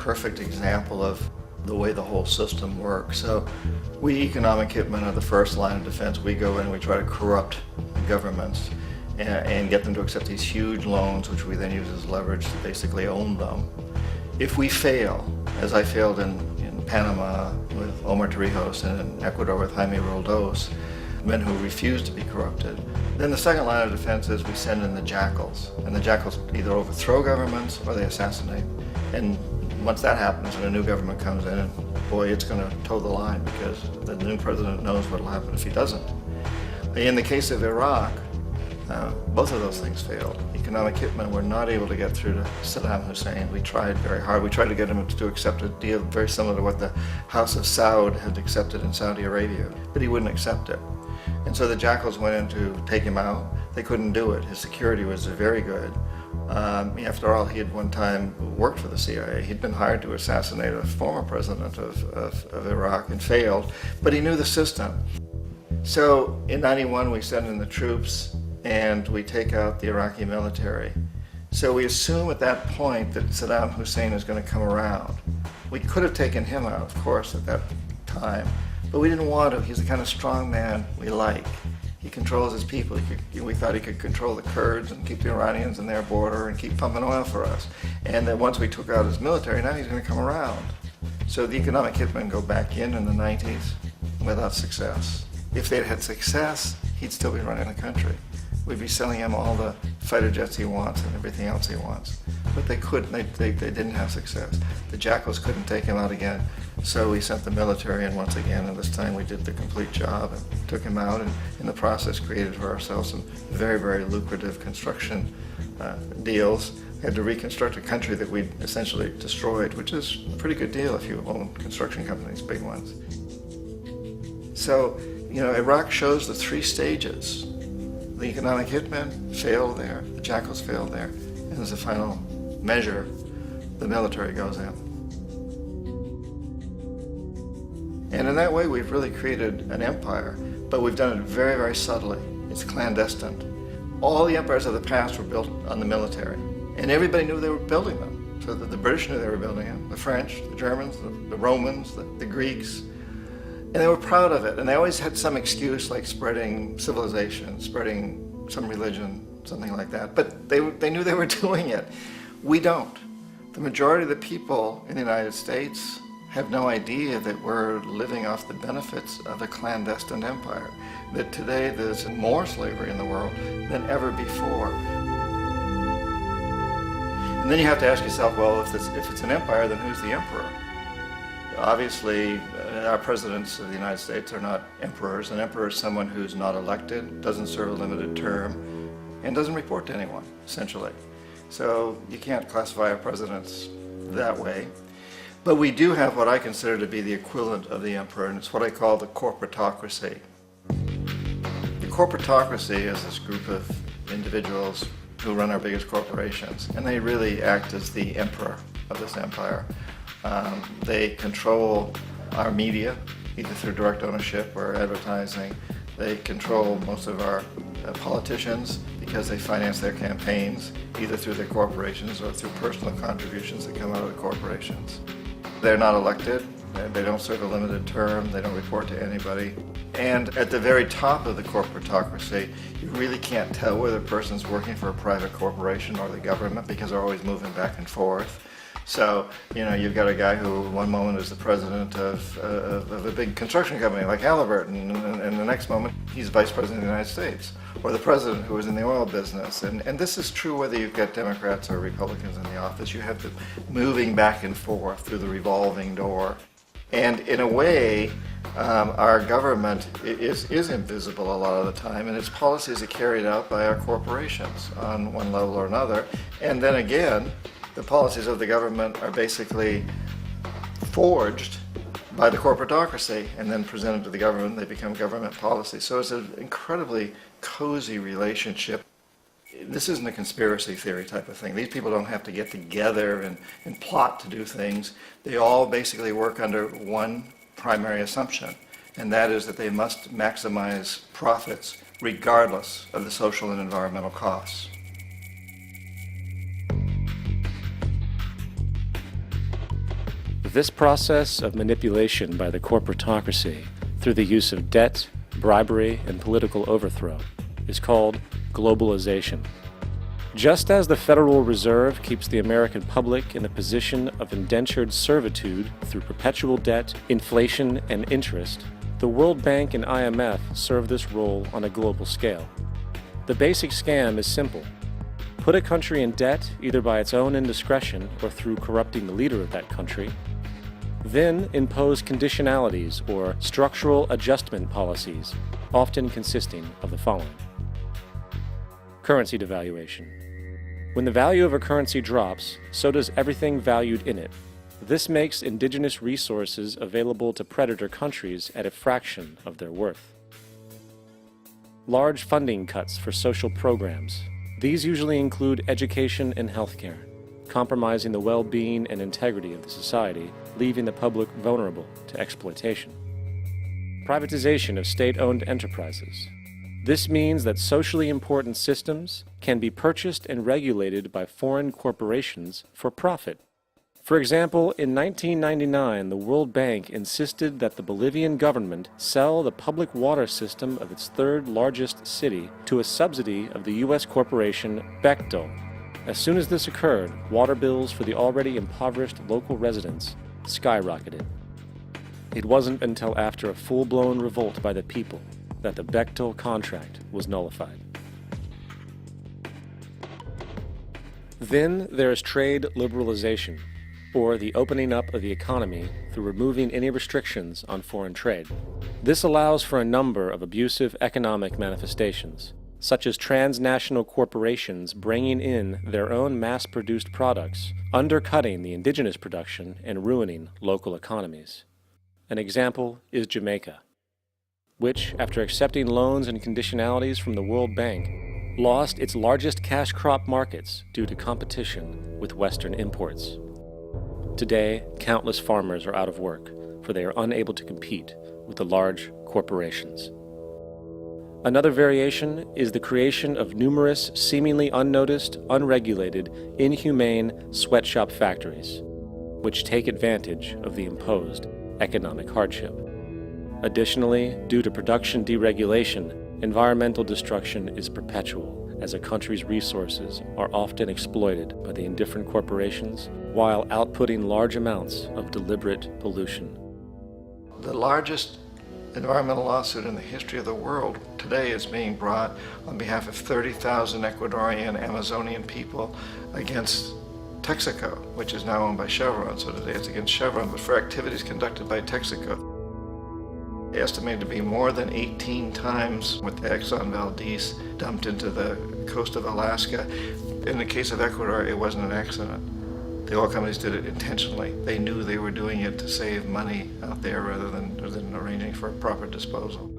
perfect example of the way the whole system works. So we economic hitmen are the first line of defense. We go in and we try to corrupt governments and get them to accept these huge loans, which we then use as leverage to basically own them. If we fail, as I failed in Panama with Omar Torrijos and in Ecuador with Jaime Roldos, men who refuse to be corrupted, then the second line of defense is we send in the jackals. And the jackals either overthrow governments or they assassinate. And once that happens and a new government comes in, boy, it's going to toe the line because the new president knows what will happen if he doesn't. In the case of Iraq, both of those things failed. Economic hitmen were not able to get through to Saddam Hussein. We tried very hard. We tried to get him to accept a deal very similar to what the House of Saud had accepted in Saudi Arabia, but he wouldn't accept it. And so the jackals went in to take him out. They couldn't do it. His security was very good. After all, he had one time worked for the CIA. He'd been hired to assassinate a former president of Iraq and failed, but he knew the system. So in '91, we send in the troops and we take out the Iraqi military. So we assume at that point that Saddam Hussein is going to come around. We could have taken him out, of course, at that time, but we didn't want to. He's the kind of strong man we like. He controls his people. We thought he could control the Kurds and keep the Iranians in their border and keep pumping oil for us. And then once we took out his military, now he's going to come around. So the economic hitmen go back in the 90s without success. If they'd had success, he'd still be running the country. We'd be selling him all the fighter jets he wants and everything else he wants. But they couldn't, they didn't have success. The jackals couldn't take him out again, so we sent the military in once again, and this time we did the complete job and took him out, and in the process created for ourselves some very, very lucrative construction deals. We had to reconstruct a country that we'd essentially destroyed, which is a pretty good deal if you own construction companies, big ones. So, Iraq shows the three stages. The economic hitmen failed there, the jackals failed there, and as a final measure, the military goes in. And in that way, we've really created an empire, but we've done it very, very subtly. It's clandestine. All the empires of the past were built on the military, and everybody knew they were building them. So the British knew they were building them, the French, the Germans, the Romans, the Greeks. And they were proud of it, and they always had some excuse like spreading civilization, spreading some religion, something like that. But they knew they were doing it. We don't. The majority of the people in the United States have no idea that we're living off the benefits of a clandestine empire, that today there's more slavery in the world than ever before. And then you have to ask yourself, well, if it's an empire, then who's the emperor? Obviously, our presidents of the United States are not emperors. An emperor is someone who's not elected, doesn't serve a limited term, and doesn't report to anyone, essentially. So you can't classify our presidents that way. But we do have what I consider to be the equivalent of the emperor, and it's what I call the corporatocracy. The corporatocracy is this group of individuals who run our biggest corporations, and they really act as the emperor of this empire. They control our media, either through direct ownership or advertising. They control most of our politicians because they finance their campaigns, either through their corporations or through personal contributions that come out of the corporations. They're not elected, they don't serve a limited term, they don't report to anybody. And at the very top of the corporatocracy, you really can't tell whether a person's working for a private corporation or the government because they're always moving back and forth. So, you've got a guy who one moment is the president of a big construction company like Halliburton, and the next moment he's vice president of the United States, or the president who is in the oil business. And this is true whether you've got Democrats or Republicans in the office. You have them moving back and forth through the revolving door. And in a way, our government is invisible a lot of the time, and its policies are carried out by our corporations on one level or another. And then again, the policies of the government are basically forged by the corporatocracy and then presented to the government. They become government policy. So it's an incredibly cozy relationship. This isn't a conspiracy theory type of thing. These people don't have to get together and plot to do things. They all basically work under one primary assumption, and that is that they must maximize profits regardless of the social and environmental costs. This process of manipulation by the corporatocracy through the use of debt, bribery, and political overthrow is called globalization. Just as the Federal Reserve keeps the American public in a position of indentured servitude through perpetual debt, inflation, and interest, the World Bank and IMF serve this role on a global scale. The basic scam is simple. Put a country in debt either by its own indiscretion or through corrupting the leader of that country, then impose conditionalities or structural adjustment policies, often consisting of the following. Currency devaluation. When the value of a currency drops, so does everything valued in it. This makes indigenous resources available to predator countries at a fraction of their worth. Large funding cuts for social programs. These usually include education and healthcare, compromising the well-being and integrity of the society, leaving the public vulnerable to exploitation. Privatization of state-owned enterprises. This means that socially important systems can be purchased and regulated by foreign corporations for profit. For example, in 1999, the World Bank insisted that the Bolivian government sell the public water system of its third largest city to a subsidy of the U.S. corporation Bechtel. As soon as this occurred, water bills for the already impoverished local residents skyrocketed. It wasn't until after a full-blown revolt by the people that the Bechtel contract was nullified. Then there is trade liberalization, or the opening up of the economy through removing any restrictions on foreign trade. This allows for a number of abusive economic manifestations, such as transnational corporations bringing in their own mass-produced products, undercutting the indigenous production and ruining local economies. An example is Jamaica, which, after accepting loans and conditionalities from the World Bank, lost its largest cash crop markets due to competition with Western imports. Today, countless farmers are out of work, for they are unable to compete with the large corporations. Another variation is the creation of numerous seemingly unnoticed, unregulated, inhumane sweatshop factories, which take advantage of the imposed economic hardship. Additionally, due to production deregulation, environmental destruction is perpetual, as a country's resources are often exploited by the indifferent corporations while outputting large amounts of deliberate pollution. The largest environmental lawsuit in the history of the world today is being brought on behalf of 30,000 Ecuadorian Amazonian people against Texaco, which is now owned by Chevron. So today it's against Chevron, but for activities conducted by Texaco. Estimated to be more than 18 times what the Exxon Valdez dumped into the coast of Alaska. In the case of Ecuador, it wasn't an accident. The oil companies did it intentionally. They knew they were doing it to save money out there rather than arranging for proper disposal.